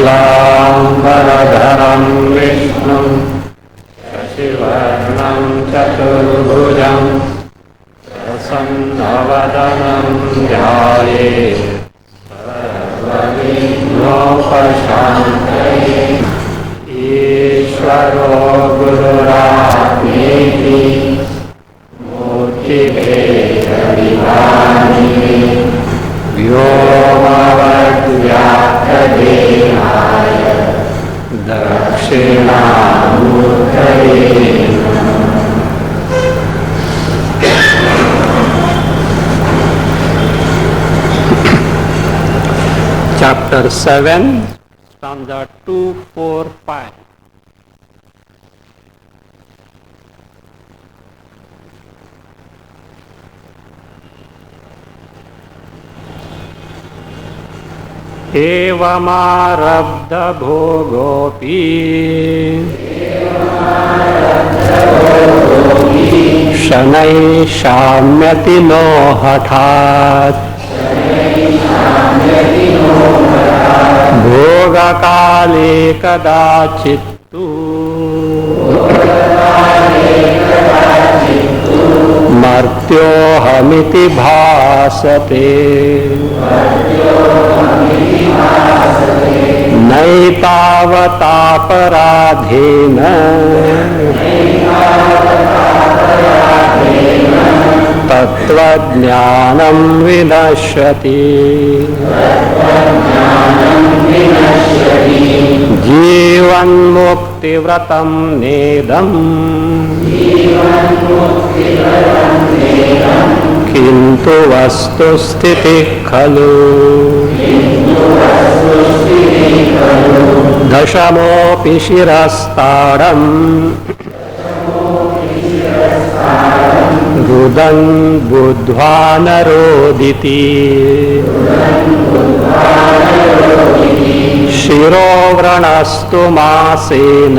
शुक्लांबरधरं विष्णुं शशिवर्णं चतुर्भुजं प्रसन्नवदनं ध्यायेत् सर्वविघ्नोपशान्तये। ईश्वरो गुरुरात्मेति मूर्तिभेदविभागिने व्योमवद्व्याप्तदेहाय दक्षिणामूर्तये नमः। Chapter 7, stanza 2, 4, 5. एवमारब्ध भोगोऽपि शनैः शाम्यति नो हठात् भोगकाले कदाचित्तु मर्त्योऽहमिति भासते। नैतावतापराधेन तत्त्वज्ञानं विनश्यति। जीवन्मुक्तिव्रतं नेदम् किन्तु वस्तुस्थितिः खलु। दशमोऽपि शिरस्ताडम् रुदन् बुद्ध्वा नरोदिति। शिरोव्रणस्तु मासेन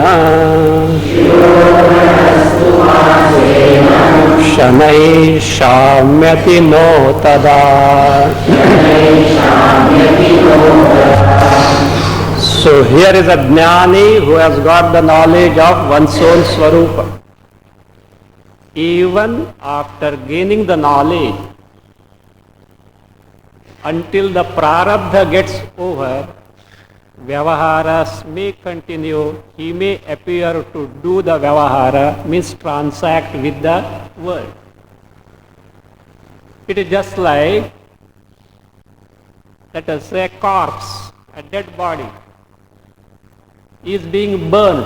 शनैः शाम्यति नो तदा। So here is a jnani who has got the knowledge of one's own swarupa. Even after gaining the knowledge, until the prarabdha gets over, vyavaharas may continue. He may appear to do the vyavahara, means transact with the world. It is just like, let us say, a corpse, a dead body is being burned,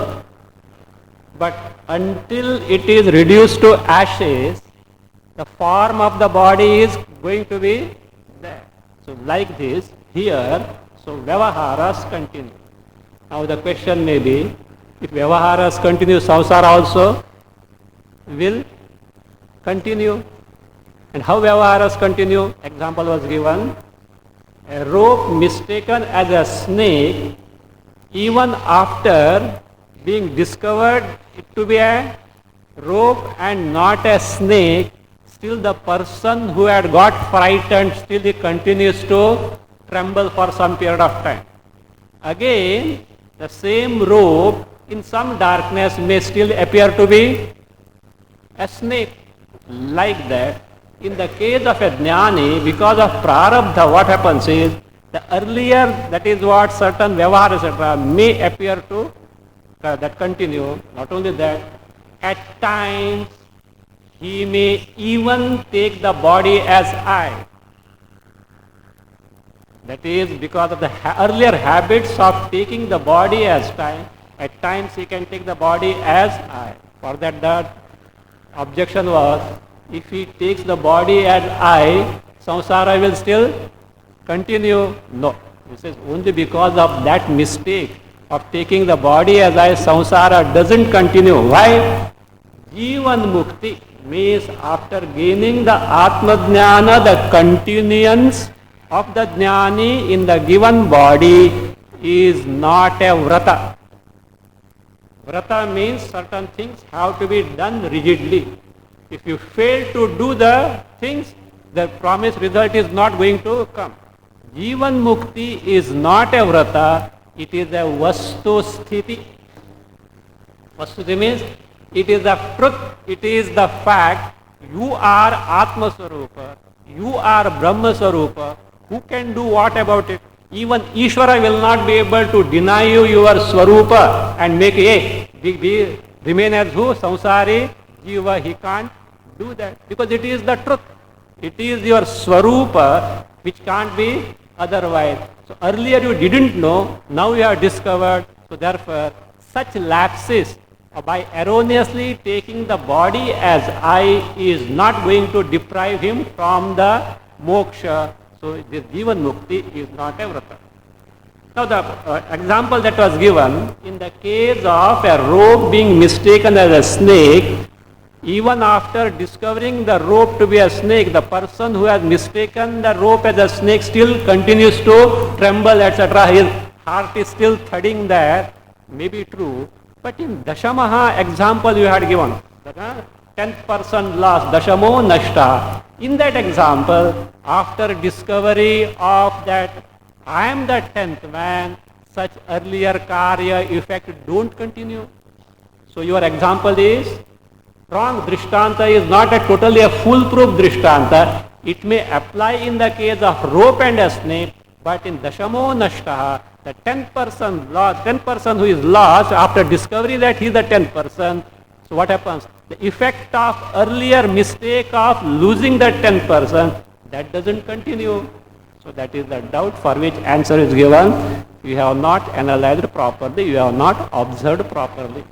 but until it is reduced to ashes, the form of the body is going to be there. So like this here, so vyavaharas continue. Now the question may be, if vyavaharas continue, samsara also will continue. And how vyavaharas continue? Example was given, a rope mistaken as a snake, even after being discovered it to be a rope and not a snake, still the person who had got frightened, still he continues to tremble for some period of time. Again, the same rope in some darkness may still appear to be a snake. Like that, in the case of a jnani, because of prarabdha, what happens is, the earlier, that is what certain vyavahara, etc., may appear to that continue. Not only that, at times he may even take the body as I. That is because of the earlier habits of taking the body as time. At times he can take the body as I. For that, the objection was, if he takes the body as I, samsara will still continue. No. This is only because of that mistake of taking the body as I, samsara doesn't continue. Why? Jivan mukti means after gaining the atma jnana, the continuance of the jnani in the given body is not a vrata. Vrata means certain things have to be done rigidly. If you fail to do the things, the promised result is not going to come. Jivan mukti is not a vrata, It is a vastu sthiti. Vastu means it is the truth, it is the fact. You are Atma Swarupa, you are Brahma Swarupa. Who can do what about it? Even Ishvara will not be able to deny you your Swarupa and make be remain as who? Samsari, Jiva. He can't do that because it is the truth. It is your Swarupa which can't be otherwise. So earlier you didn't know, now you have discovered. So therefore, such lapses by erroneously taking the body as I is not going to deprive him from the moksha. So this Jivan Mukti is not a vrata. Now the example that was given, in the case of a rope being mistaken as a snake, even after discovering the rope to be a snake, the person who has mistaken the rope as a snake still continues to tremble, etc. His heart is still thudding there. May be true. But in Dashamaha example you had given, the 10th person lost, Dashamo Nashta. In that example, after discovery of that I am the 10th man, such earlier karya effect don't continue. So your example is wrong. Drishtanta is not totally a foolproof Drishtanta. It may apply in the case of rope and a snake, but in Dashamo Nashtaha, the 10th person lost, 10th person who is lost after discovery that he is the 10th person. So what happens? The effect of earlier mistake of losing the 10th person, that doesn't continue. So that is the doubt for which answer is given. You have not analyzed properly, you have not observed properly.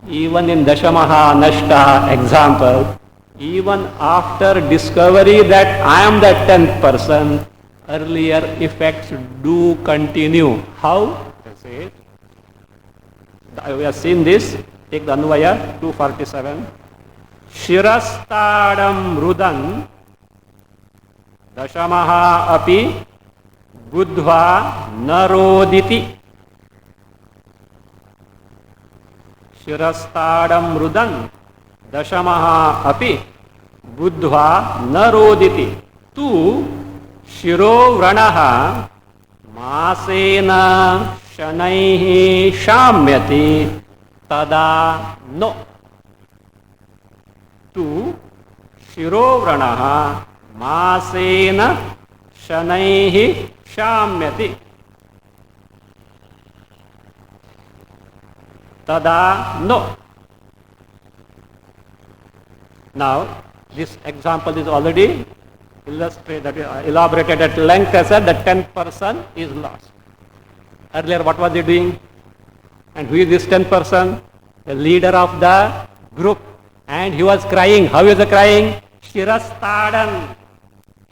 Even in Dashamaha Nashta example, even after discovery that I am the 10th person, earlier effects do continue. How? We have seen this. Take the Anvaya 247. Shirastadam Rudan Dashamaha api Buddhva Naroditi. Shirastadam Rudan Dashamaha api Buddhva Naroditi. Tu Shiro Vranaha Masena Shanaihi Shamyati Tada no. Tu Shiro Vranaha Masena Shanaihi Shamyati Tada no. Now, this example is already illustrated, elaborated at length as the 10th person is lost. Earlier, what was he doing? And who is this 10th person? The leader of the group. And he was crying. How is he crying? Shirastadan.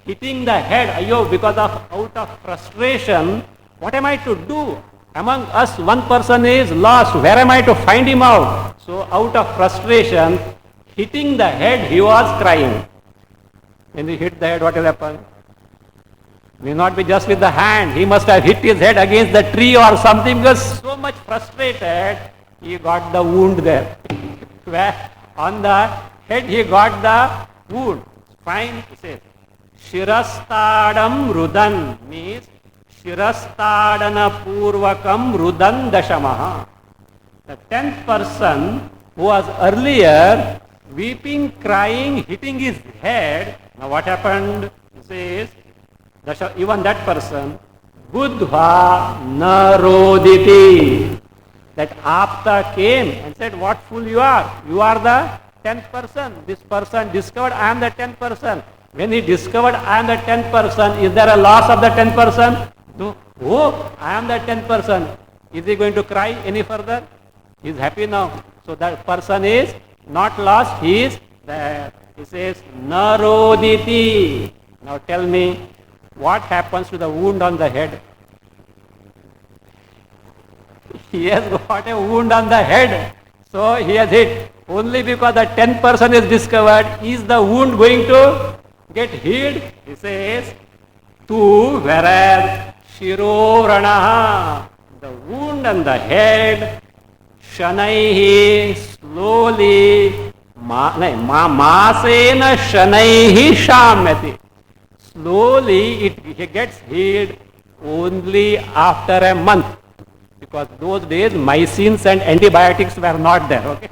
Hitting the head. Ayo, because of out of frustration, what am I to do? Among us, one person is lost. Where am I to find him out? So, out of frustration, hitting the head, he was crying. When he hit the head, what will happen? May not be just with the hand. He must have hit his head against the tree or something because so much frustrated, he got the wound there. Where on the head he got the wound. Fine, he says. Shirastadam Rudan means Shirastadana Purvakam Rudan Dashamaha. The 10th person who was earlier weeping, crying, hitting his head. Now what happened? He says, even that person, Buddha Naroditi. That Apta came and said, what fool you are? You are the 10th person. This person discovered, I am the 10th person. When he discovered, I am the 10th person, is there a loss of the 10th person? No. Oh, I am the 10th person. Is he going to cry any further? He is happy now. So that person is not lost, he is there. He says, Naroditi. Now tell me, what happens to the wound on the head? He has got a wound on the head. So he has hit. Only because the 10th person is discovered, is the wound going to get healed? He says, Tu, whereas Shiro Ranaha, the wound on the head, Shanaihi, slowly, Masena Shanaihi Shamyati. Slowly it gets healed only after a month. Because those days mycins and antibiotics were not there. Okay.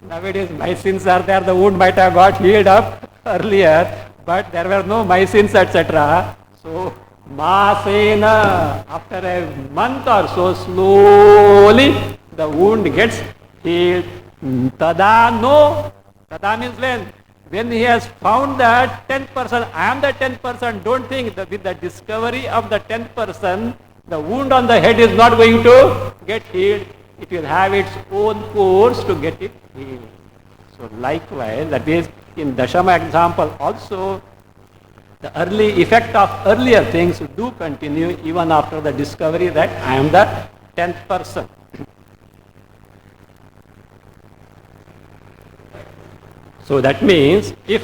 Nowadays mycins are there, the wound might have got healed up earlier, but there were no mycins, etc. So masena, after a month or so, slowly the wound gets healed. Tada no. Tada means when? When he has found that 10th person, I am the 10th person, don't think that with the discovery of the 10th person, the wound on the head is not going to get healed. It will have its own course to get it healed. So likewise, that is in Dashama example also, the early effect of earlier things do continue even after the discovery that I am the 10th person. So that means if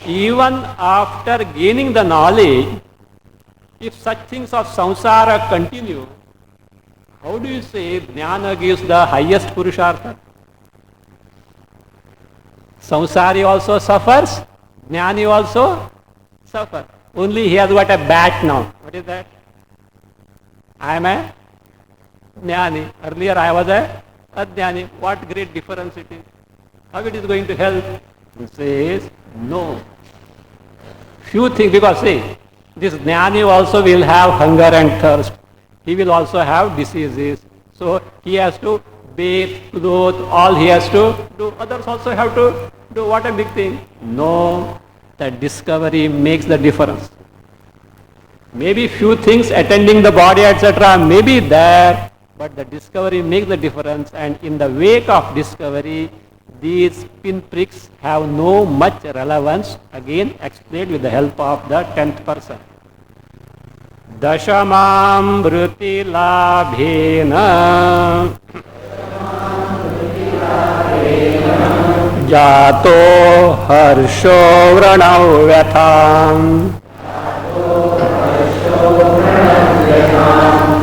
even after gaining the knowledge, if such things of samsara continue, how do you say jnana gives the highest purushartha? Samsari also suffers, jnani also suffers. Only he has got a bat now. What is that? I am a jnani. Earlier I was a ajnani. What great difference it is. How it is going to help? He says, no. Few things, because see, this jnani also will have hunger and thirst. He will also have diseases. So he has to bathe, clothe, all he has to do. Others also have to do. What a big thing. No, the discovery makes the difference. Maybe few things attending the body, etc. may be there, but the discovery makes the difference, and in the wake of discovery, these pinpricks have no much relevance, again explained with the help of the 10th person. Dashamamruti labhena jato harsho vranau vyatham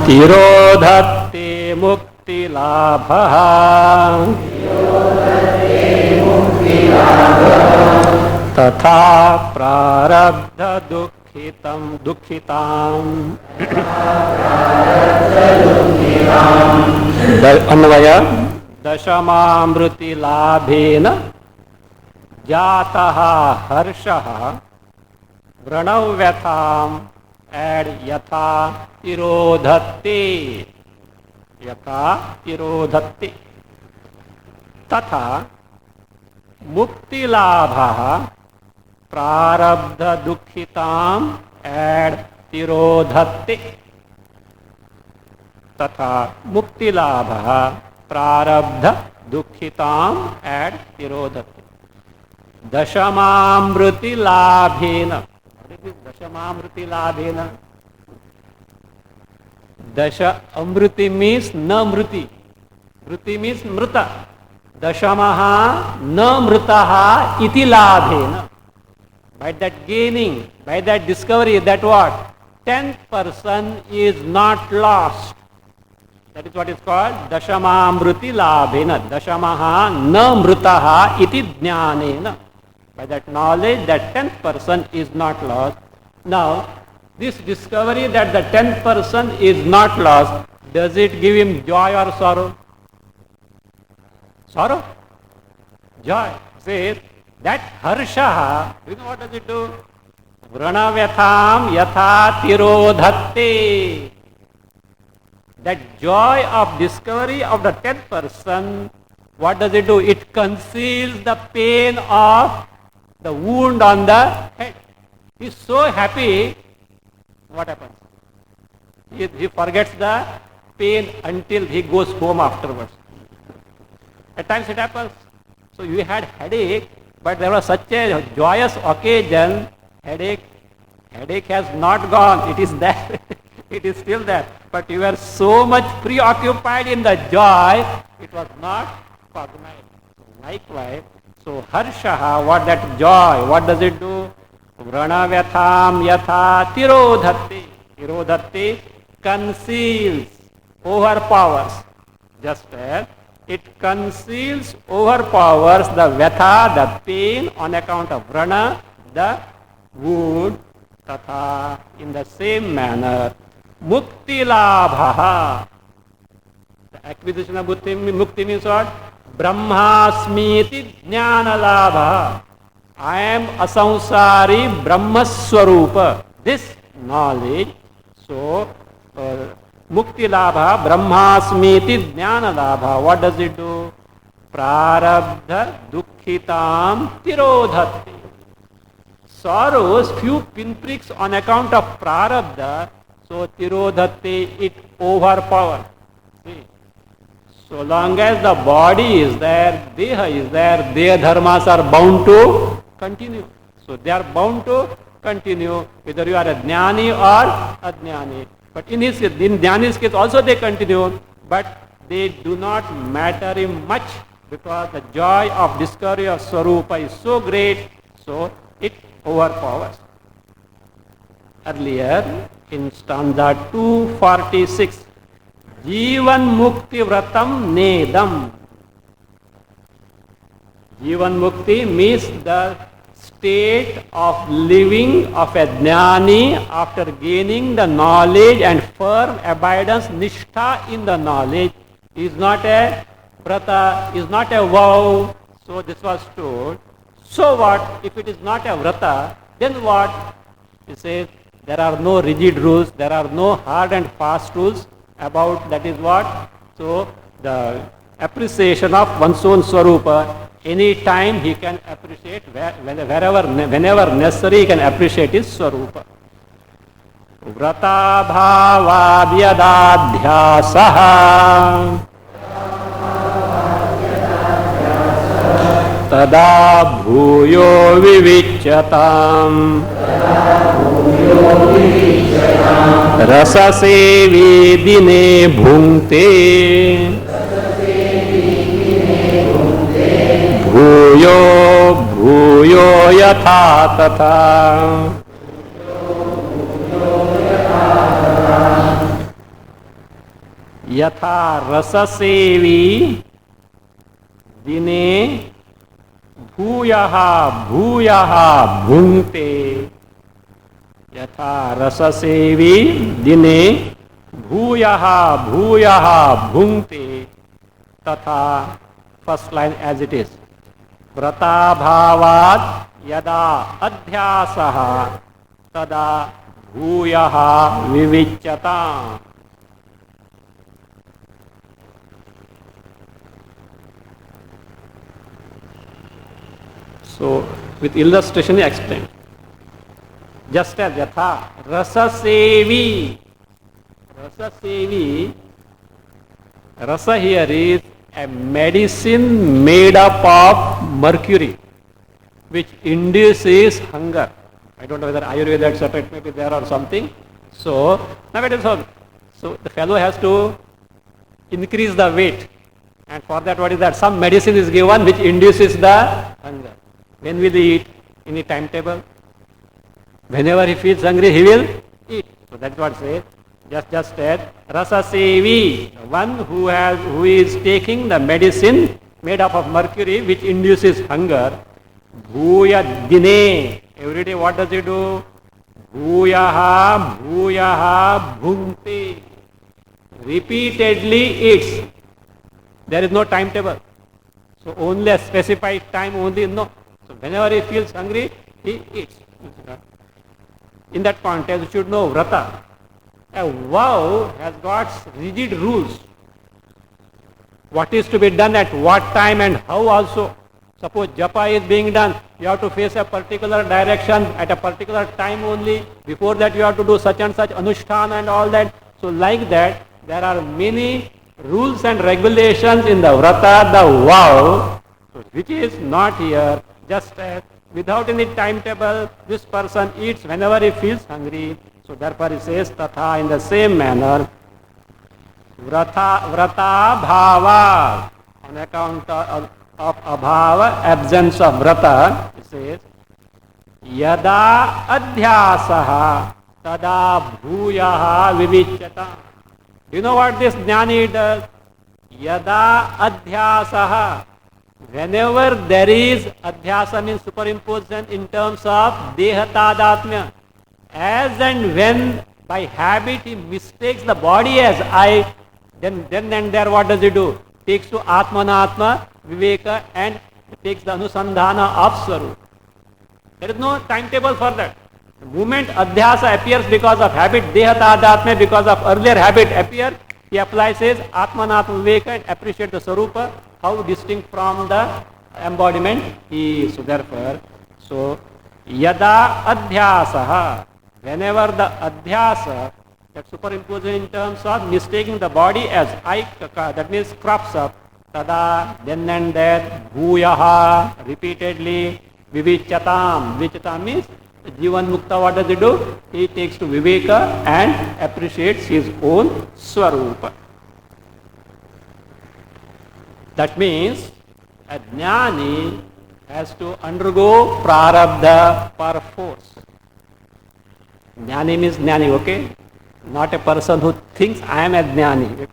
tirodhate mukti labha तथा प्रारब्ध दुखिताम अन्वय दशमामृति लाभेन जातः हर्षः व्रणौ व्यथाम add यथा तिरोधत्ते तथा मुक्ति लाभः प्रारब्ध दुखिताम add तिरोधत्ते तथा मुक्ति लाभः प्रारब्ध दुखिताम एड तिरोधत्ते. दशमामृति लाभेन. दशमामृति लाभेन. दश अमृति means न मृति. मृति means मृता. Dashamaha na mritaha iti labhena. By that gaining, by that discovery, that what? 10th person is not lost. That is what is called Dashamamruti labhena. Dashamaha na mritaha iti jnanena. By that knowledge, that 10th person is not lost. Now, this discovery that the 10th person is not lost, does it give him joy or sorrow? Sorrow? Joy. Says that harsha, you know what does it do? Vranavyatham yatha tirodhatte. That joy of discovery of the 10th person, what does it do? It conceals the pain of the wound on the head. He is so happy, what happens? He forgets the pain until he goes home afterwards. At times it happens. So you had headache, but there was such a joyous occasion, headache has not gone. It is there. It is still there. But you were so much preoccupied in the joy, it was not cognized. Likewise, so harsha, what that joy, what does it do? Vranavyatham yatha tirodhatti. Tirodhatti conceals, overpowers. Just as it conceals, overpowers the vyatha, the pain on account of vrana, the wound. Tatha, in the same manner, mukti labha. The acquisition of mukti means what? Brahmasmiti jnana labha. I am asansari brahmaswarupa. This knowledge. So, mukti labha, brahmasmiti jnana labha. What does it do? Prarabdha dukkhitam tirodhati. Sorrows, few pinpricks on account of prarabdha, so tirodhati, it overpowers. See? So long as the body is there, deha is there, deha dharmas are bound to continue. So they are bound to continue, whether you are a jnani or ajnani. But in jnani's case also they continue, but they do not matter him much, because the joy of discovery of Swarupa is so great, so it overpowers. Earlier, in stanza 246, Jivan Mukti Vratam Nedam. Jivan Mukti means the state of living of a jnani after gaining the knowledge and firm abidance, nishtha in the knowledge, is not a vrata, is not a vow. So this was told. So what? If it is not a vrata, then what? He says there are no rigid rules, there are no hard and fast rules about that is what. So the appreciation of one's own Swarupa, any time he can appreciate, whenever necessary he can appreciate his Swarupa. Vrata bhava vyadadhyasaha tada bhuyo vivicchatam rasa sevi dine bhungte bhuyo bhuyo yatha tatha. Yatha rasa sevi dine bhuyaha bhuyaha bhungte. Yatha rasa sevi dine bhuyaha bhuyaha bhungte. Tatha, first line as it is. Vrata bhavad yada adhyasaha tada bhuyaha vivicchata. So, with illustration he explained. Just as yatha rasa sevi. Rasa sevi. Rasa here is a medicine made up of mercury, which induces hunger. I don't know whether Ayurveda etc. it may be there or something. So, now it is all. So the fellow has to increase the weight. And for that, what is that? Some medicine is given which induces the hunger. When will he eat? In a timetable? Whenever he feels hungry, he will eat. So that's what it says. Just said, rasa sevi, one who is taking the medicine made up of mercury which induces hunger. Bhuya dine. Every day what does he do? Bhuyaha bhuyaha bhungte. Repeatedly eats. There is no timetable. So only a specified time only, no. So whenever he feels hungry, he eats. In that context, you should know vrata. A vow has got rigid rules. What is to be done at what time and how also. Suppose japa is being done, you have to face a particular direction at a particular time only. Before that you have to do such and such anushthan and all that. So like that, there are many rules and regulations in the vrata, the vow, which is not here. Just as without any timetable, this person eats whenever he feels hungry. So therefore he says tatha in the same manner. Vrata bhava, on account of abhava, absence of vrata, he says yada adhyasaha tada bhuyaha vivicchata. Do you know what this jnani does? Yada adhyasaha. Whenever there is adhyasa means superimposition in terms of deha tadatmya. As and when By habit he mistakes the body as I. Then and there what does he do? Takes to Atmanatma, Viveka and takes the Anusandhana of Swarup. There is no timetable for that. The moment Adhyasa appears because of habit, Dehatadhatme because of earlier habit appear, he applies his Atmanatma Viveka and appreciates the Swarupa, how distinct from the embodiment he is. So therefore, Yada Adhyasaha, whenever the Adhyasa, that superimposition in terms of mistaking the body as I, that means crops up, tada, then and there, bhuyaha, repeatedly, vivichatam. Vivichatam means Jivan Mukta, what does he do? He takes to Viveka and appreciates his own Swarupa. That means a Jnani has to undergo Prarabdha per force. Jnani means Jnani, okay? Not a person who thinks I am a Jnani.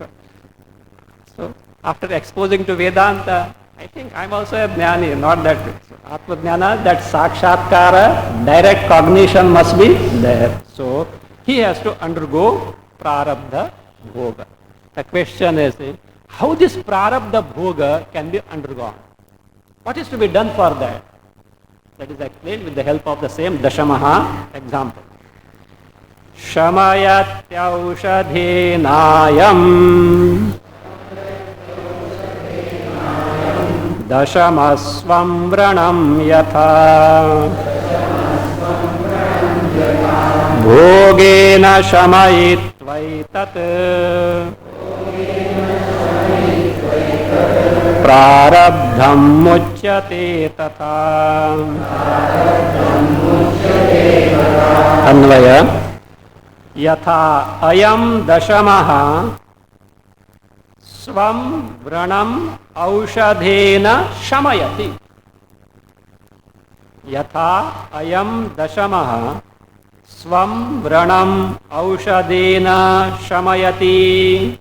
So after exposing to Vedanta, I think I am also a Jnani, not that way. So Atma Jnana, that Sakshatkara, direct cognition must be there. So he has to undergo Prarabdha Bhoga. The question is, how this Prarabdha Bhoga can be undergone? What is to be done for that? That is explained with the help of the same Dashamaha example. Shamayatyaushadhenayam Dashamasvam vranam yatha Bhogena shamayitvaitat Prarabdham muchyate tatha. Anvaya Yatha ayam dashamaha svam vranam aushadhena shamayati. Yatha ayam dashamaha svam vranam aushadhena shamayati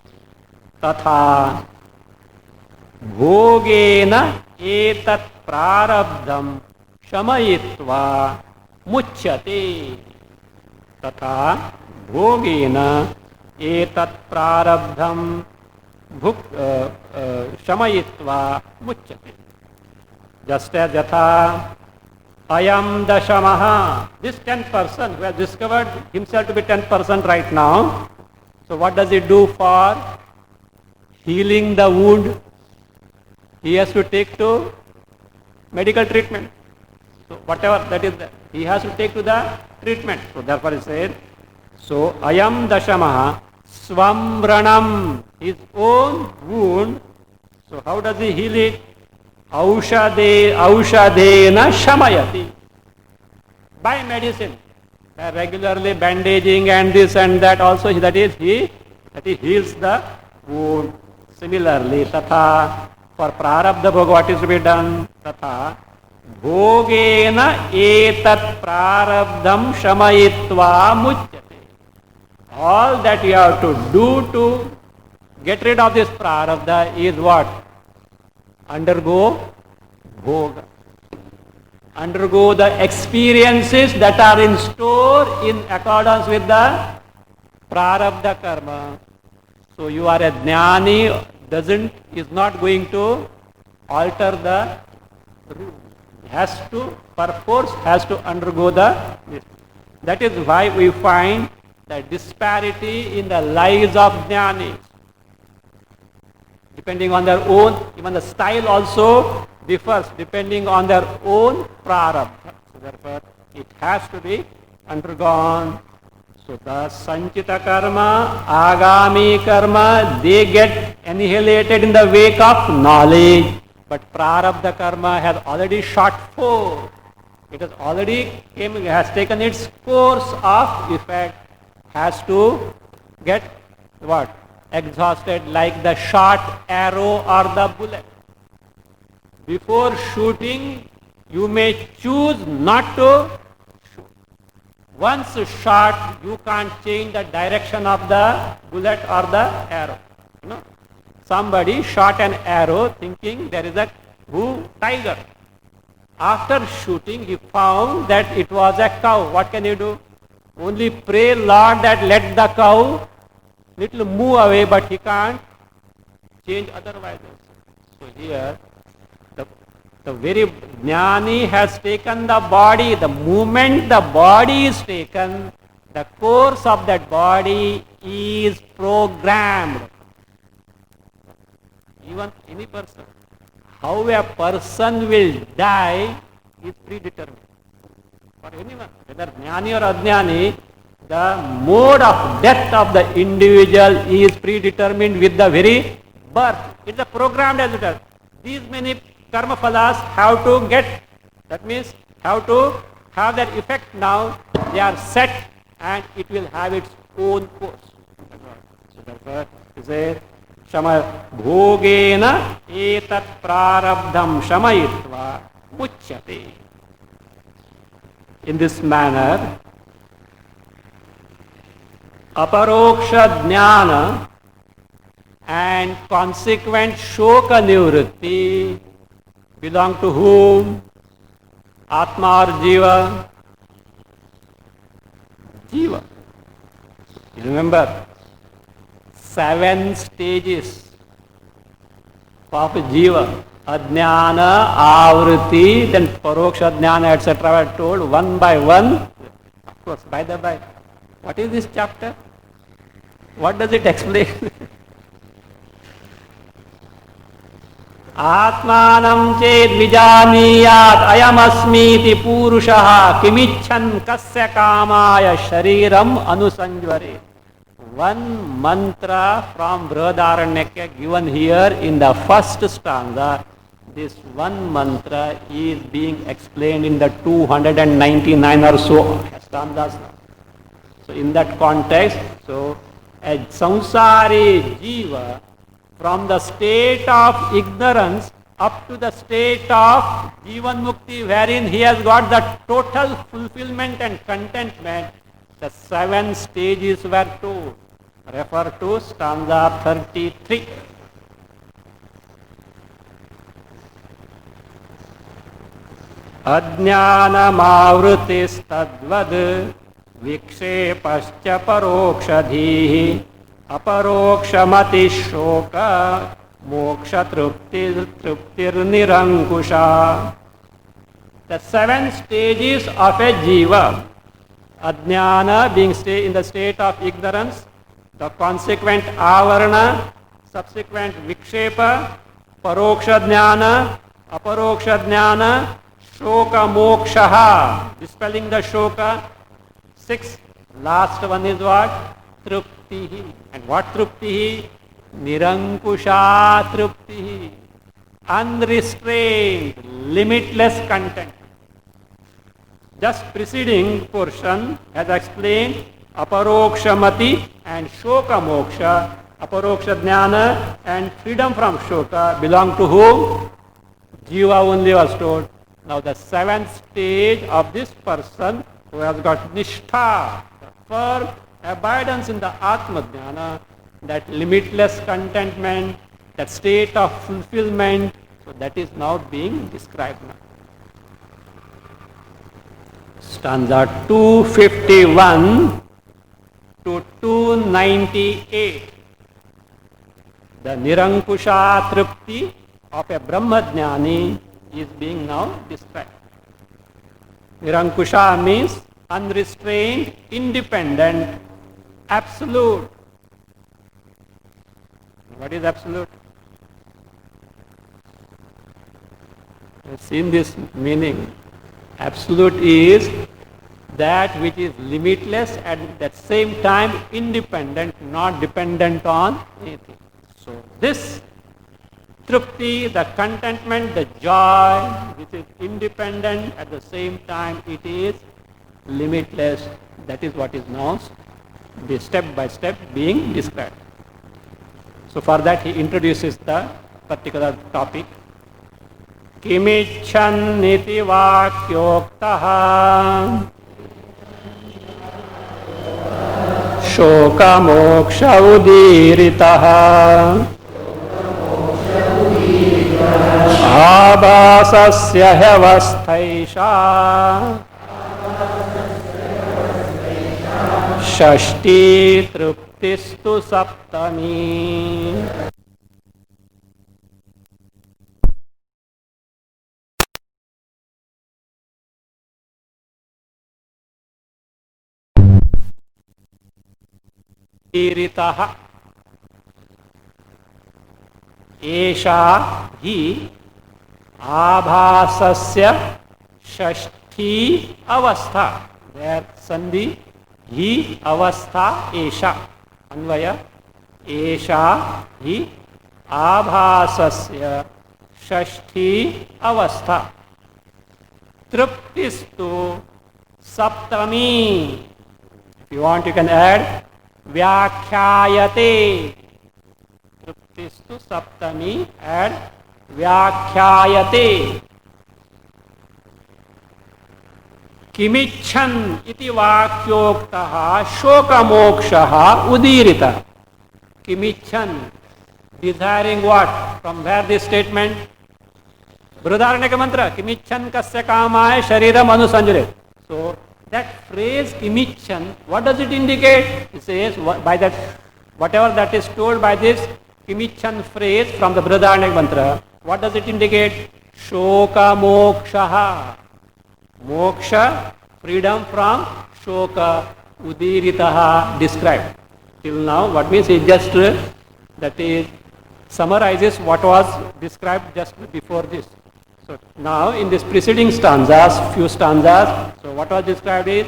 tatha bhogena etat prarabdham shamayitva muchyate. Tatha bhogena etat prarabdham shamayitva muchyate. Just as yatha ayam dashamaha, this 10th person who has discovered himself to be 10th person right now, so what does he do for healing the wound? He has to take to medical treatment. So whatever that is, he has to take to the treatment. So therefore he said, so ayam dashamaha svam vranam, his own wound. So how does he heal it? Aushadena shamayati. By medicine. Regularly bandaging and this and that also, that is he heals the wound. Similarly, tatha, for prarabdha bhoga, what is to be done? Tatha bhogena etat prarabdham shamayitva muchyate. All that you have to do to get rid of this prarabdha is what? Undergo bhoga. Undergo the experiences that are in store in accordance with the prarabdha karma. So you are a jnani, is not going to alter the rule. Has to, perforce, has to undergo the. That is why we find the disparity in the lives of jnanis. Depending on their own, even the style also differs depending on their own prarabdha. So therefore, it has to be undergone. So the sanchita karma, agami karma, they get annihilated in the wake of knowledge. But prarabdha karma has already shot forth. It has already has taken its course of effect. Has to get what? Exhausted like the shot arrow or the bullet. Before shooting, you may choose not to shoot. Once shot, you can't change the direction of the bullet or the arrow. No. Somebody shot an arrow thinking there is a tiger. After shooting, he found that it was a cow. What can you do? only pray, Lord, that let the cow little move away, but he can't change otherwise. So here, the very Jnani has taken the body. The moment the body is taken, the course of that body is programmed. Even any person, how a person will die is predetermined. For anyone, whether Jnani or Ajnani, the mode of death of the individual is predetermined with the very birth. It's a programmed as it is. These many karma phalas have to get, that means have to have their effect now. They are set and it will have its own course. So therefore, he says, Shama bhogena etat prarabdham shamayitva muchyate. In this manner, aparoksha jnana and consequent shoka nivritti belong to whom? Atma or Jiva? Jiva. You remember 7 stages of Jiva. Ajnana, Avriti, then Paroksha Jnana, etc. were told one by one. Of course, by the by. What is this chapter? What does it explain? Atmanam ched vijaniyat ayamasmiti purushaha kimichan kasya kamaya shariram anusanjvare. One mantra from Brihadaranyaka given here in the first stanza. This one mantra is being explained in the 299 or so stanzas. So in that context, so a samsari jiva from the state of ignorance up to the state of Jivan Mukti, wherein he has got the total fulfillment and contentment, the 7 stages were told. Refer to stanza 33. Ajnanamavritistadvad vikshepascha parokshadhihi aparokshamati shoka moksha truptir nirankusha. The 7 stages of a jiva. Ajnana being in the state of ignorance, the consequent avarana, subsequent vikshepa, paroksha jnana, aparoksha jnana, shoka mokshaha, dispelling the shoka. 6, last one is what? Truptihi. And what truptihi? Nirankusha truptihi. Unrestrained, limitless content. Just preceding portion has explained aparokshamati and shoka moksha, aparoksha jnana and freedom from shoka belong to whom? Jiva only was told. Now the 7th stage of this person who has got nishtha, firm abidance in the Atma Jnana, that limitless contentment, that state of fulfillment, so that is now being described now. Stanza 251 to 298. The Nirankusha Tripti of a Brahmajnani is being now described. Nirankusha means unrestrained, independent, absolute. What is absolute? You have seen this meaning. Absolute is that which is limitless and at the same time independent, not dependent on anything. So this trupti, the contentment, the joy, which is independent, at the same time it is limitless. That is what is now step by step being described. So for that he introduces the particular topic. Kimichan niti vakyoktaha shoka moksha udiritaha abhasasya hyavasthaisha षष्ठी तृप्तिस्तु सप्तमी। ईरितः एषा ही आभासस्य षष्ठी अवस्था। संधि ही अवस्था एषा अन्वय एषा ही आभासस्य षष्ठी अवस्था तृप्तिस्तु सप्तमी। If you want you can add व्याख्यायते। तृप्तिस्तु सप्तमी एड व्याख्यायते। किमिच्छन् इति वाक्योक्तः शोकमोक्षः उदीरितः। किमिच्छन् desiring what, from where this statement? बृहदारण्यक मंत्र किमिच्छन् कस्य कामाय शरीरम अनुसंजरेत्। सो that phrase kimichan, what does it indicate? It says by that, whatever that is told by this kimichan phrase from the Brihadaranyaka mantra, what does it indicate? Shoka mokshaha. Moksha, freedom from shoka, udiritaha, described. Till now, what means it just that is summarizes what was described just before this. So now in this preceding stanzas, few stanzas, so what was described is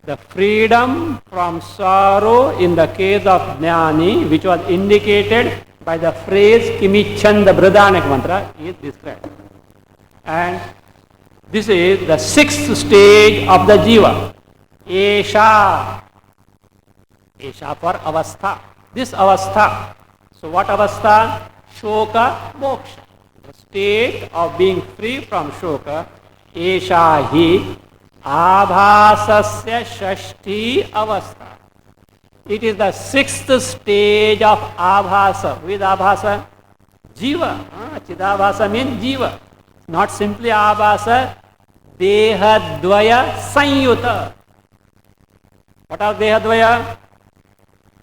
the freedom from sorrow in the case of Jnani, which was indicated by the phrase Kimichan, the Brihadaranyaka mantra, is described. And this is the sixth stage of the Jiva. Esha. Esha for avastha. This avastha. So what avastha? Shoka moksha. State of being free from shoka, esha hi abhasasya shashti avastha. It is the sixth stage of abhasa. With abhasa, jiva. Chidabhasa means jiva. Not simply abhasa, dehadvaya sanyuta. What are dehadvaya?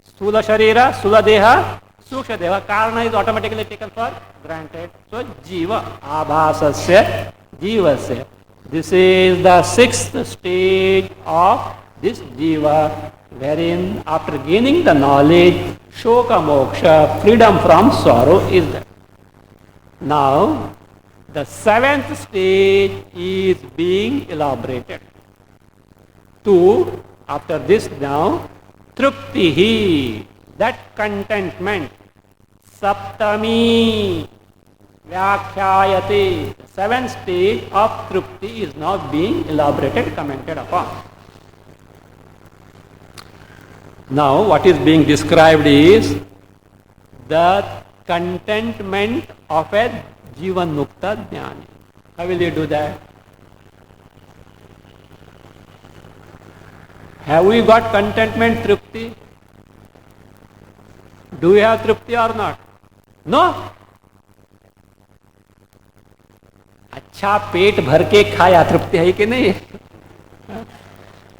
Sthula sharira, sula deha, suksha deva. Karana is automatically taken for granted. So jiva, abhasasya jivasya. This is the sixth stage of this jiva, wherein after gaining the knowledge, shoka moksha, freedom from sorrow is there. Now, the seventh stage is being elaborated. After this now, truptihi, that contentment, saptami, vyakhyayate, the seventh stage of trupti is now being elaborated, commented upon. Now what is being described is the contentment of a Jivan Mukta Jnani. How will you do that? Have we got contentment, trupti? Do we have trupti or not? No? अच्छा पेट भर के खाया, तृप्ति है कि नहीं?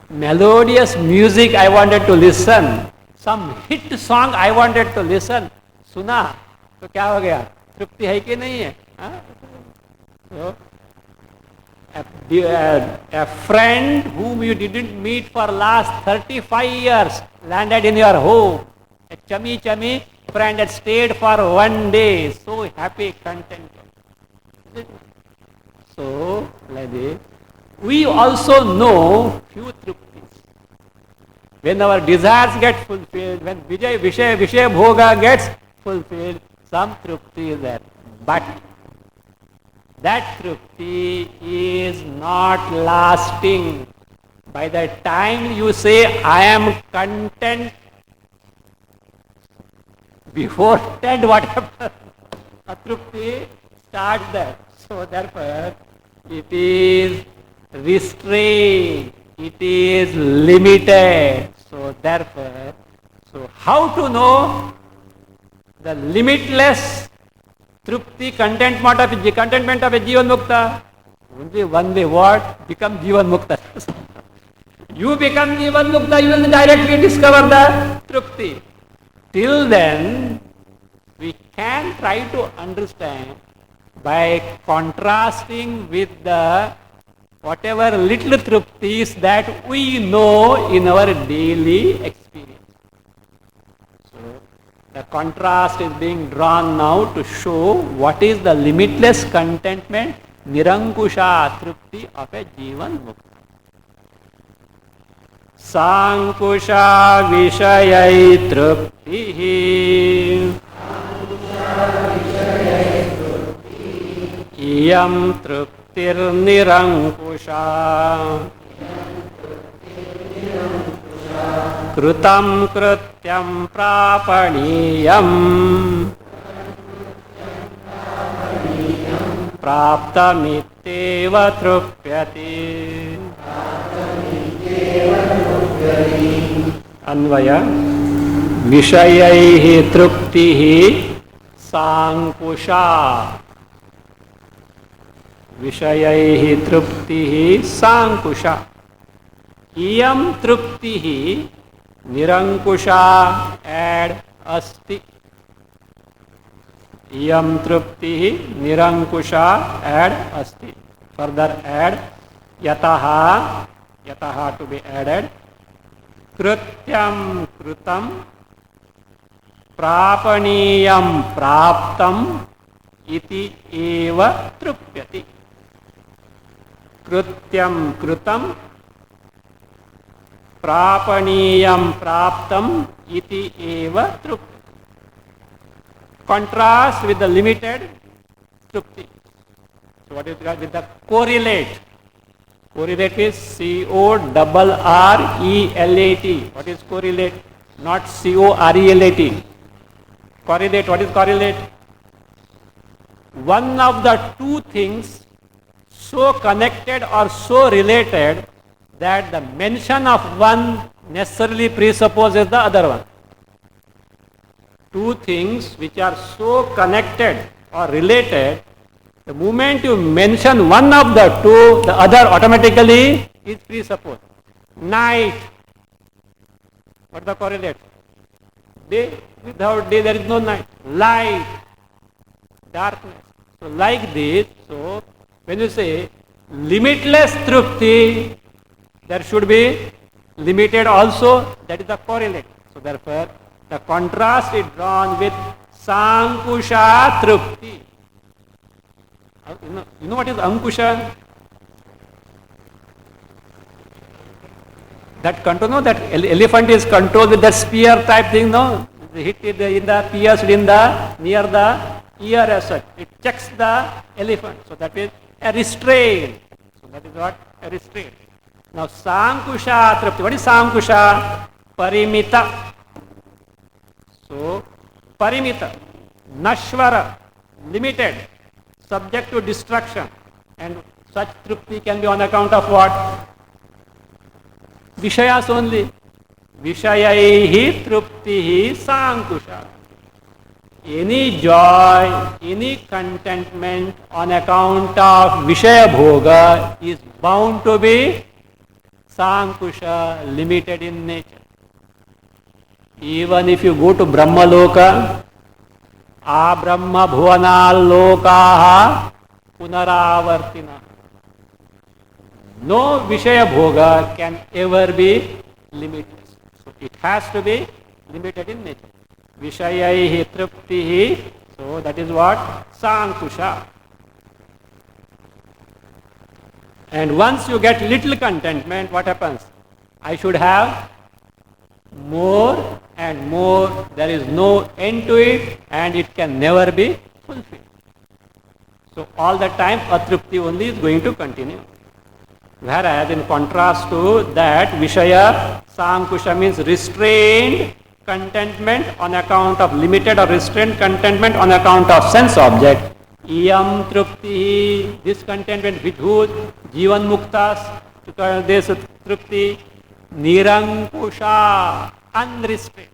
Melodious music I wanted to listen, some hit song I wanted to listen, सुना तो क्या हो गया? तृप्ति है कि नहीं है? So, a friend whom you didn't meet for last 35 years landed in your home. A chummy friend that stayed for one day, so happy, content. So, like this, we also know few truptis. When our desires get fulfilled, when Vishaya Bhoga gets fulfilled, some trupti is there. But that trupti is not lasting. By the time you say, I am content, before that, what happens? A trupti starts there. So therefore, it is restrained, it is limited. So therefore, so how to know the limitless trupti, contentment of a Jivan Mukta? Only one way, what? Become Jivan Mukta. You become Jivan Mukta, you will directly discover the Trupti. Till then, we can try to understand by contrasting with the whatever little Truptis that we know in our daily experience. So, the contrast is being drawn now to show what is the limitless contentment, Nirankusha Trupti of a Jivan Mukta. Sankusha Vishayai Truptihi Iyam Truptirnirankusha Krutam Krutyam Prapaniyam Praptamitteva Trupyati. अन्वय विषयैः तृप्तिः सांकुशा विषयैः तृप्तिः सांकुशा इयं तृप्तिः निरंकुशा add अस्ति इयं तृप्तिः निरंकुशा add अस्ति further add यतः to be added कृत्यम कृतम प्रापणीयम प्राप्तम इति एव तृप्यति कृत्यम कृतम प्रापणीयम प्राप्तम इति एव तृप्यति. Contrast with the limited trupti. So what is with the correlate? Correlate is C-O-R-R-E-L-A-T. What is correlate? Not C-O-R-E-L-A-T. Correlate, what is correlate? One of the two things so connected or so related that the mention of one necessarily presupposes the other one. Two things which are so connected or related, the moment you mention one of the two, the other automatically is presupposed. Night, what is the correlate? Day, without day there is no night. Light, darkness. So like this, so when you say limitless trupti, there should be limited also, that is the correlate. So therefore, the contrast is drawn with Sankusha Trupti. You know what is Ankusha? That control, no, that elephant is controlled with that spear type thing, no? Hit it in the pierced in the near the ear as such. It checks the elephant. So that is a restraint. So that is what? A restraint. Now Sankusha Trupti. What is Sankusha? Parimita. So Parimita, Nashvara, limited, subject to destruction, and such trupti can be on account of what? Vishayas only. Vishayaihi truptihi sankusha. Any joy, any contentment on account of Vishaya Bhoga is bound to be sankusha, limited in nature. Even if you go to Brahmaloka, Abrahma Bhuvanalokaha Punaravartina. No Vishaya Bhoga can ever be limitless. So it has to be limited in nature. Vishayaihi truptihi. So that is what? Sankusha. And once you get little contentment, what happens? I should have more and more. There is no end to it and it can never be fulfilled. So all the time atrupti only is going to continue. Whereas in contrast to that, Vishaya Sankusha means restrained contentment on account of limited or restrained contentment on account of sense object. Iyam trupti, this contentment with whose Jivan Muktas, this trupti, Nirankusha, unrestrained.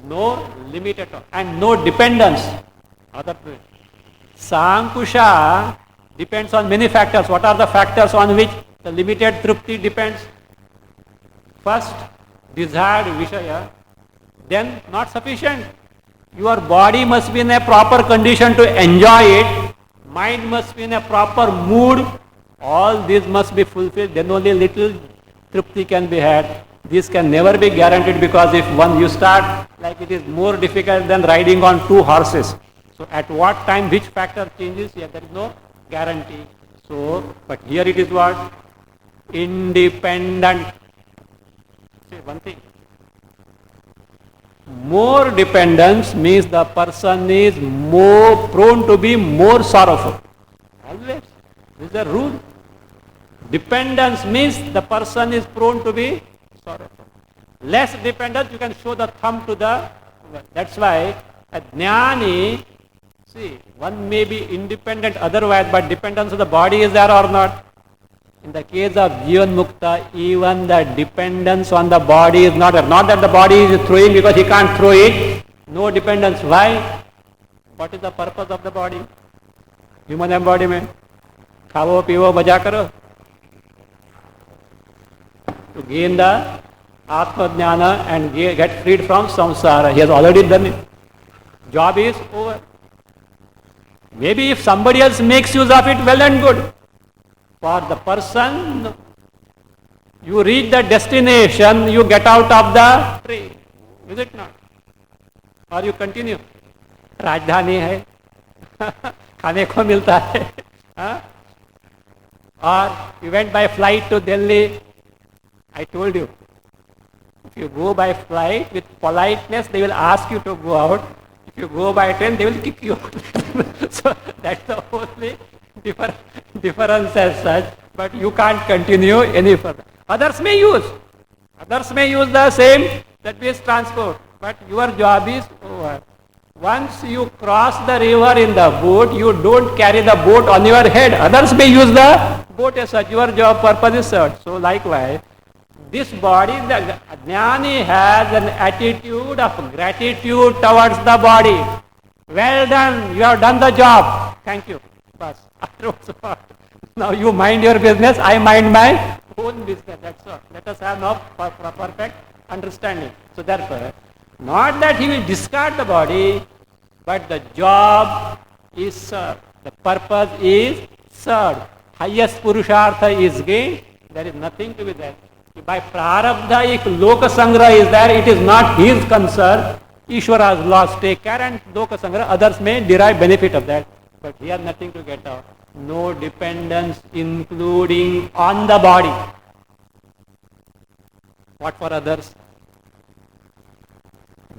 No limit at all and no dependence. Other Sankusha depends on many factors. What are the factors on which the limited trupti depends? first desired Vishaya, then not sufficient. Your body must be in a proper condition to enjoy it, mind must be in a proper mood, all these must be fulfilled, then only little tripti can be had. This can never be guaranteed, because if you start, like it is more difficult than riding on 2 horses. So at what time which factor changes, there is no guarantee. So, but here it is what? Independent. Say one thing. More dependence means the person is more prone to be more sorrowful. Always. This is a rule. Dependence means the person is prone to be sorrowful. Less dependent, you can show the thumb to the... That's why a jnani, see, one may be independent otherwise, but dependence of the body is there or not? In the case of Jivan Mukta, even the dependence on the body is not there. Not that the body is throwing because he can't throw it. No dependence. Why? What is the purpose of the body? Human embodiment. Khavo, pivo, maja karo. To gain the Atma Jnana and get freed from samsara. He has already done it. Job is over. Maybe if somebody else makes use of it, well and good. For the person, you reach the destination, you get out of the train. Is it not? Or you continue. राजधानी है, खाने को मिलता है. Or you went by flight to Delhi. I told you, if you go by flight with politeness, they will ask you to go out. If you go by train, they will kick you out. So that's the only difference as such, but you can't continue any further. Others may use the same, that means transport, but your job is over. Once you cross the river in the boat, you don't carry the boat on your head. Others may use the boat as such, your job purpose is served. So likewise, this body, the jnani has an attitude of gratitude towards the body. Well done, you have done the job. Thank you. Bas. Now you mind your business, I mind my own business. That's all. Let us have no perfect understanding. So therefore, not that he will discard the body, but the job is served. The purpose is served. Highest purushartha is gained. There is nothing to be there. By prarabdha, if loka sangra is there, it is not his concern. Ishwara's laws take care, and loka sangra, others may derive benefit of that. But here nothing to get out. No dependence, including on the body. What for others?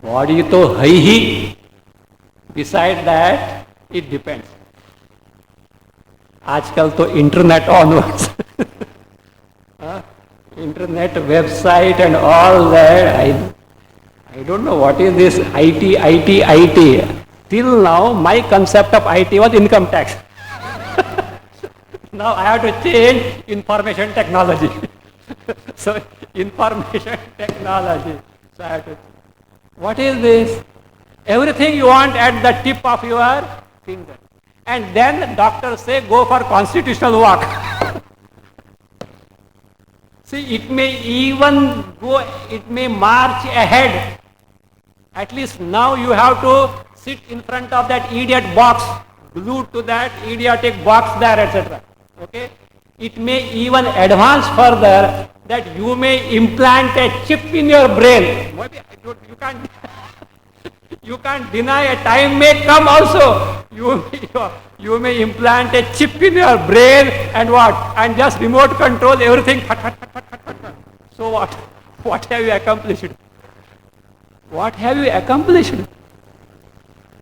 Body to hai hi. Besides that, it depends. आजकल तो internet onwards. Internet, website and all that. I don't know what is this IT. Till now, my concept of IT was income tax. Now I have to change information technology. So, information technology. So I have to. What is this? Everything you want at the tip of your finger. And then doctors say, go for constitutional walk. See, it may even go, it may march ahead. At least now you have to sit in front of that idiot box, glued to that idiotic box there, etc. Okay? It may even advance further that you may implant a chip in your brain. Maybe you can't deny a time may come also. You may implant a chip in your brain and what? And just remote control everything. So what? What have you accomplished? What have you accomplished?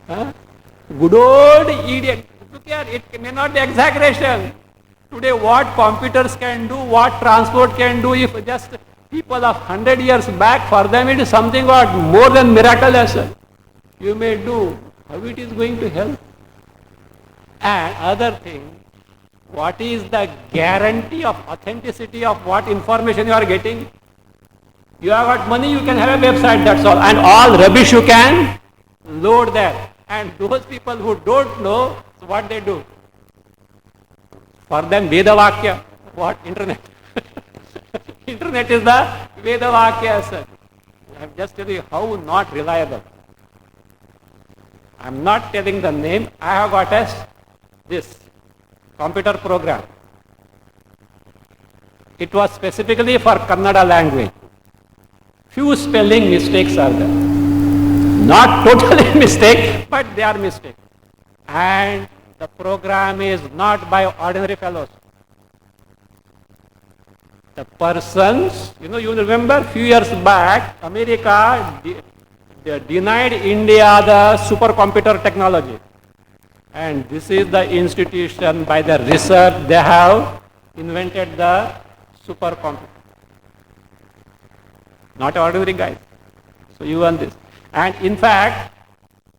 Huh? Good old idiot. Look here, it may not be exaggeration. Today what computers can do, what transport can do, if just people of 100 years back, for them it is something what more than miraculous. You may do. How it is going to help? And other thing, what is the guarantee of authenticity of what information you are getting? You have got money, you can have a website, that's all. And all rubbish you can load there. And those people who don't know, so what they do? For them, Veda Vakya. What? Internet. Internet is the Vedavakya as such. I have just telling you how not reliable. I am not telling the name. I have got this computer program. It was specifically for Kannada language. Few spelling mistakes are there. Not totally mistake, but they are mistakes. And the program is not by ordinary fellows. The persons, you remember few years back, America denied India the supercomputer technology. And this is the institution, by the research, they have invented the supercomputer. Not ordinary guys. So you want this. And in fact,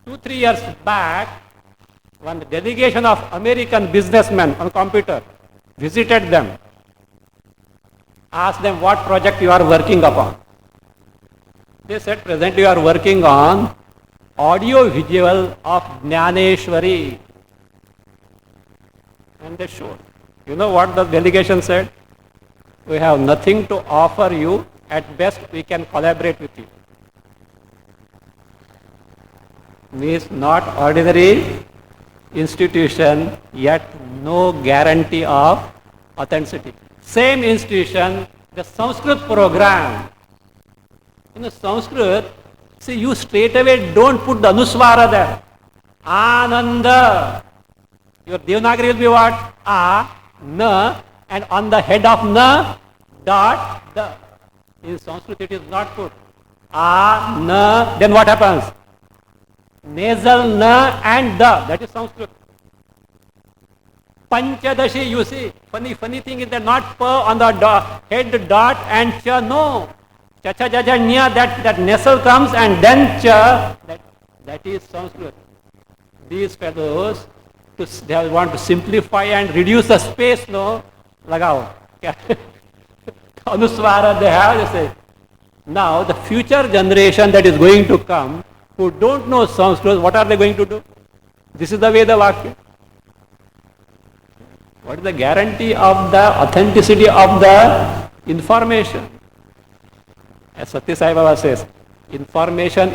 2-3 years back, when the delegation of American businessmen on computer visited them, asked them what project you are working upon. They said, presently you are working on audio visual of Jnaneshwari. And they showed. You know what the delegation said? We have nothing to offer you. At best, we can collaborate with you. Means not ordinary institution, yet no guarantee of authenticity. Same institution, the Sanskrit program. In the Sanskrit, see, you straight away don't put the Anuswara there. Ananda. Your Devanagari will be what? A, Na, and on the head of Na, dot, the. In Sanskrit it is not put. A, Na, then what happens? Nasal Na and Da, that is Sanskrit. Panchadashi, you see, funny thing is that not Pa on the head dot and Cha, no. Cha cha ja ja nya, that nasal comes and then Cha, that is Sanskrit. These fellows, they want to simplify and reduce the space, no? Lagao. Anuswara they have, they say. Now the future generation that is going to come, who don't know Sanskrit, what are they going to do? This is the Vedavakya. What is the guarantee of the authenticity of the information? As Satya Sai Baba says, information,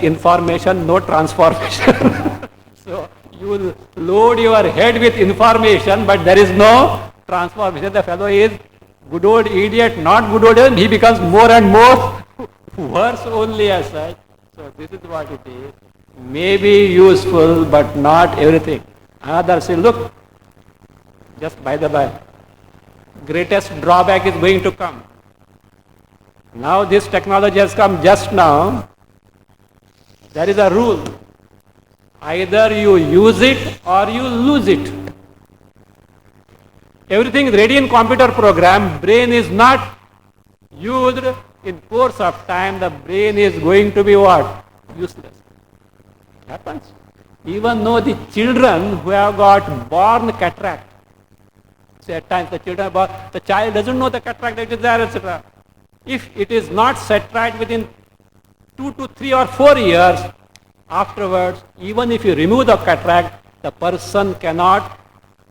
no transformation. So you will load your head with information, but there is no transformation. The fellow is good old idiot, not good old idiot, he becomes more and more worse only as such. So this is what it is. May be useful, but not everything. Another say, look, just by the by, greatest drawback is going to come. Now this technology has come just now. There is a rule. Either you use it or you lose it. Everything is ready in computer program. Brain is not used. In course of time, the brain is going to be what? Useless. Happens. Even though the children who have got born cataract, say at times the child doesn't know the cataract that is there, etc. If it is not set right within 2 to 3 or 4 years, afterwards, even if you remove the cataract, the person cannot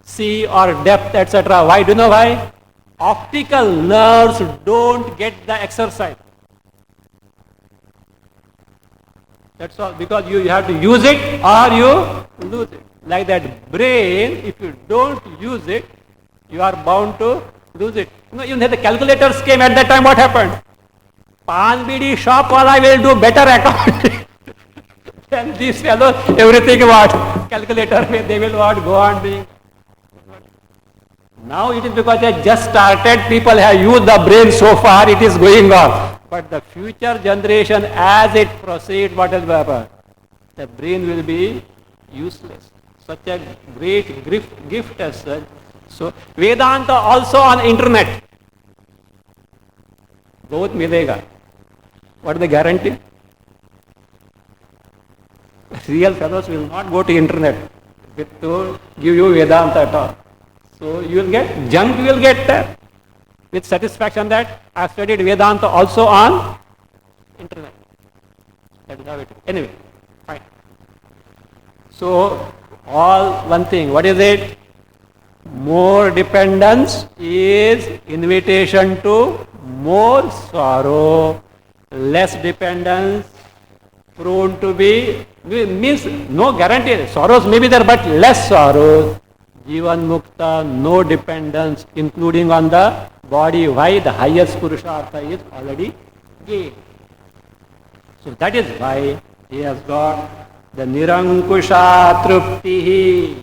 see or depth, etc. Why? Do you know why? Optical nerves don't get the exercise. That's all. Because you have to use it or you lose it. Like that brain, if you don't use it, you are bound to lose it. Even the calculators came at that time, what happened? Pan bidi shop wala will do better accounting. And these fellows, everything what? Calculator, they will what? Go on being. Now it is because they just started, people have used the brain so far, it is going on. But the future generation, as it proceeds, what will happen? The brain will be useless. Such a great gift as such. So Vedanta also on internet. Both milega. What is the guarantee? Real fellows will not go to internet to give you Vedanta at all. So you will get, junk you will get there. With satisfaction that I have studied Vedanta also on internet. That is how it is. Anyway, fine. So all one thing, what is it? More dependence is invitation to more sorrow. less dependence, prone to be, means no guarantee. Sorrows may be there, but less sorrows. Jivan Mukta, no dependence, including on the body. Why? The highest Purushartha is already gained. So that is why he has got the Nirankusha Truptihi.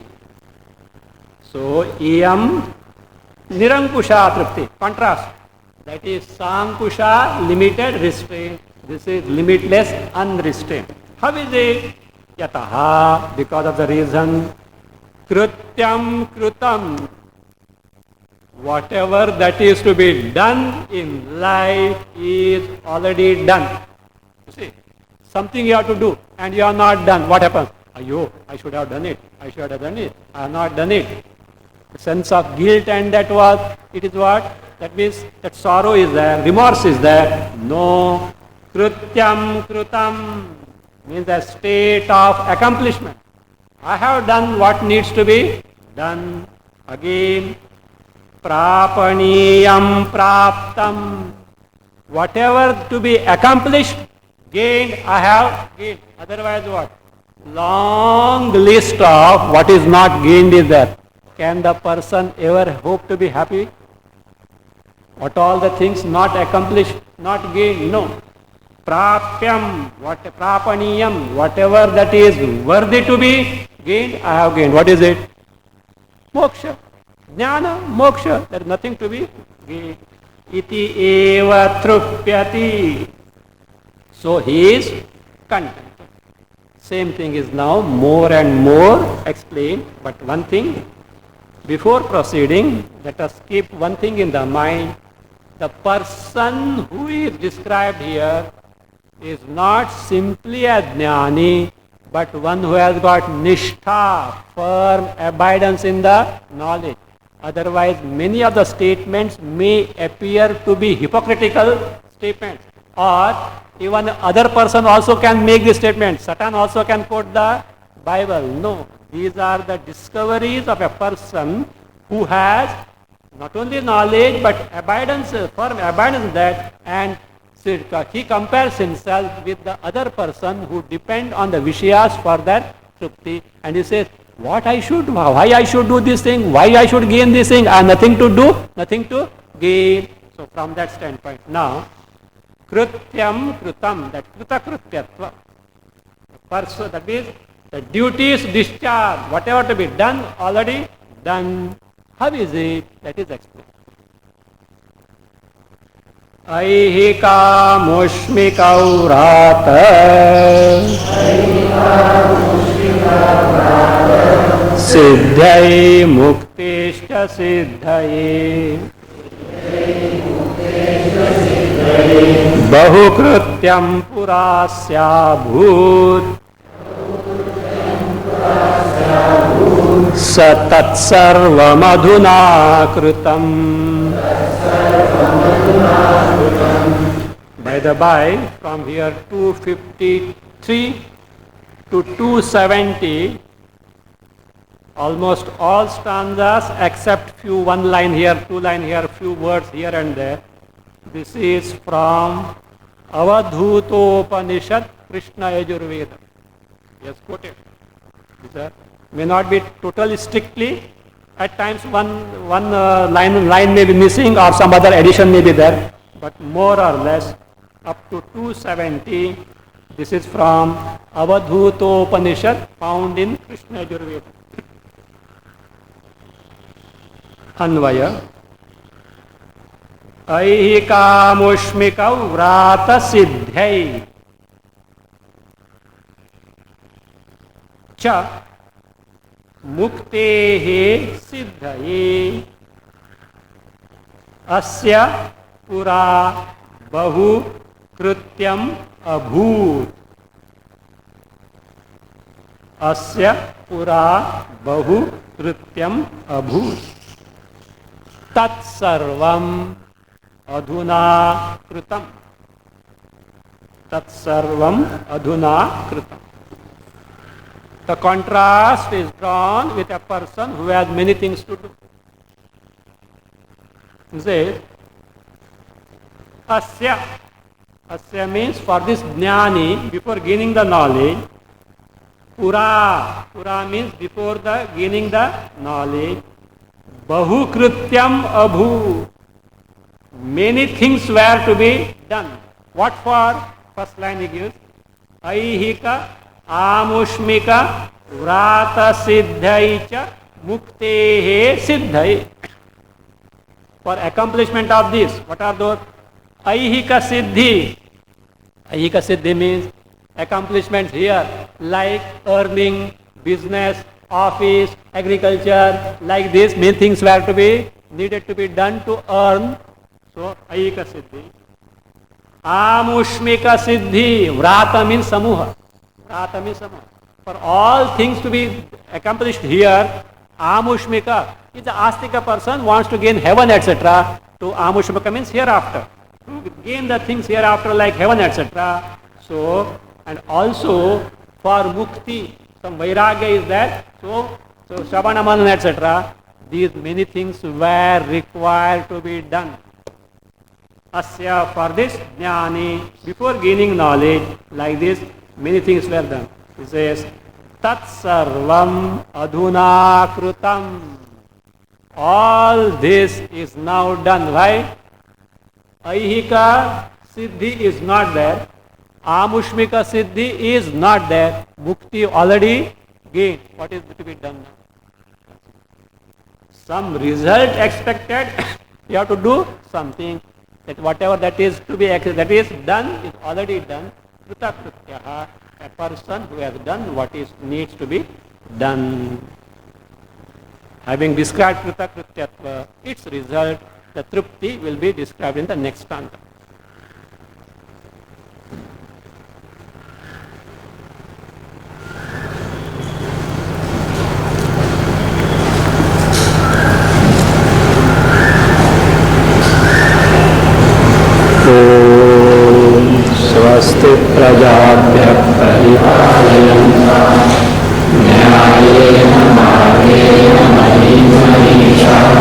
So, Iyam Nirankusha Trupti, contrast. That is Sankusha, limited restraint. This is limitless, unrestrained. How is it? Yataha, because of the reason. Krutyam Krutam. Whatever that is to be done in life is already done. You see, something you have to do and you are not done. What happens? Ayyo, I should have done it. I should have done it. I have not done it. The sense of guilt and that was, it is what? That means that sorrow is there, remorse is there. No. Krutyam Krutam means a state of accomplishment. I have done what needs to be done. Again, Prapaniyam Praptam. Whatever to be accomplished, gained, I have gained. Otherwise what? Long list of what is not gained is there. Can the person ever hope to be happy? What all the things not accomplished, not gained? No. Prapyam, prapaniyam, whatever that is worthy to be gained, I have gained. What is it? Moksha. Jnana, moksha. There is nothing to be gained. Iti eva trupyati. So he is content. Same thing is now more and more explained, but one thing, before proceeding, let us keep one thing in the mind. The person who is described here is not simply a jnani, but one who has got nishtha, firm abidance in the knowledge. Otherwise, many of the statements may appear to be hypocritical statements, or even other person also can make this statement. Satan also can quote the Bible. No, these are the discoveries of a person who has not only knowledge but abidance, firm abidance in that, and he compares himself with the other person who depend on the Vishayas for that trupti, and he says, what I should, why I should do this thing, why I should gain this thing, I have nothing to do, nothing to gain. So from that standpoint, now, Krutyam Krutam, that Kruta Krutyatva, person, that means the duties discharged, whatever to be done, already done. How is it? That is explained. Aihika Mushmika Vrata Siddhai Muktishta Siddhai Bahukrutyam Purasya Bhut Satat Sarvamadhuna Krutam. By the by, from here 253 to 270, almost all stanzas except few, one line here, two line here, few words here and there. This is from Avadhutopanishad Krishna Yajurveda. Yes, quoted. May not be totally strictly. At times one line may be missing or some other addition may be there. But more or less up to 270, this is from Avadhutopanishad found in Krishna Yajurveda. Anvaya. Aihika Mushmika Vrata Siddhai Cha Muktehe Siddhaye Asya Pura Bahu Krutyam Abhut. Asya Pura Bahu Krutyam Abhut. Tat Sarvam Adhuna Krutam. Tat Sarvam Adhuna Krutam. The contrast is drawn with a person who has many things to do. He says, Asya, Asya means for this jnani, before gaining the knowledge, pura means before the gaining the knowledge, bahu krityam abhu, many things were to be done. What for? First line he gives, aihika, amushmika, vrata siddhaicha, muktehe siddhai. For accomplishment of this, what are those? Aihika siddhi. Aihika siddhi means accomplishments here, like earning, business, office, agriculture, like this. Many things were to be needed to be done to earn. So aihika siddhi. Amushmika siddhi. Vrata means samuha. Vrata means samuha. For all things to be accomplished here, amushmika is the astika person wants to gain heaven, etc. To amushmika means hereafter. To gain the things hereafter like heaven, etc. So, and also for mukti, some vairagya is that. So Shravana Manana, etc. These many things were required to be done. Asya, for this jnani, before gaining knowledge, like this, many things were done. He says, Tat sarvam adhuna krutam. All this is now done, right? Aihika siddhi is not there. Amushmika siddhi is not there. Mukti already gained. What is to be done now? Some result expected, you have to do something. That whatever that is to be that is done is already done. Kritakrityaha, a person who has done what is needs to be done. Having described kritakrityatva, its result, the trupti, will be described in the next stanza. स्वस्ति प्रजाभ्यः परिपालयन्ताम् न्यायेन मार्गेण महीं महिषाः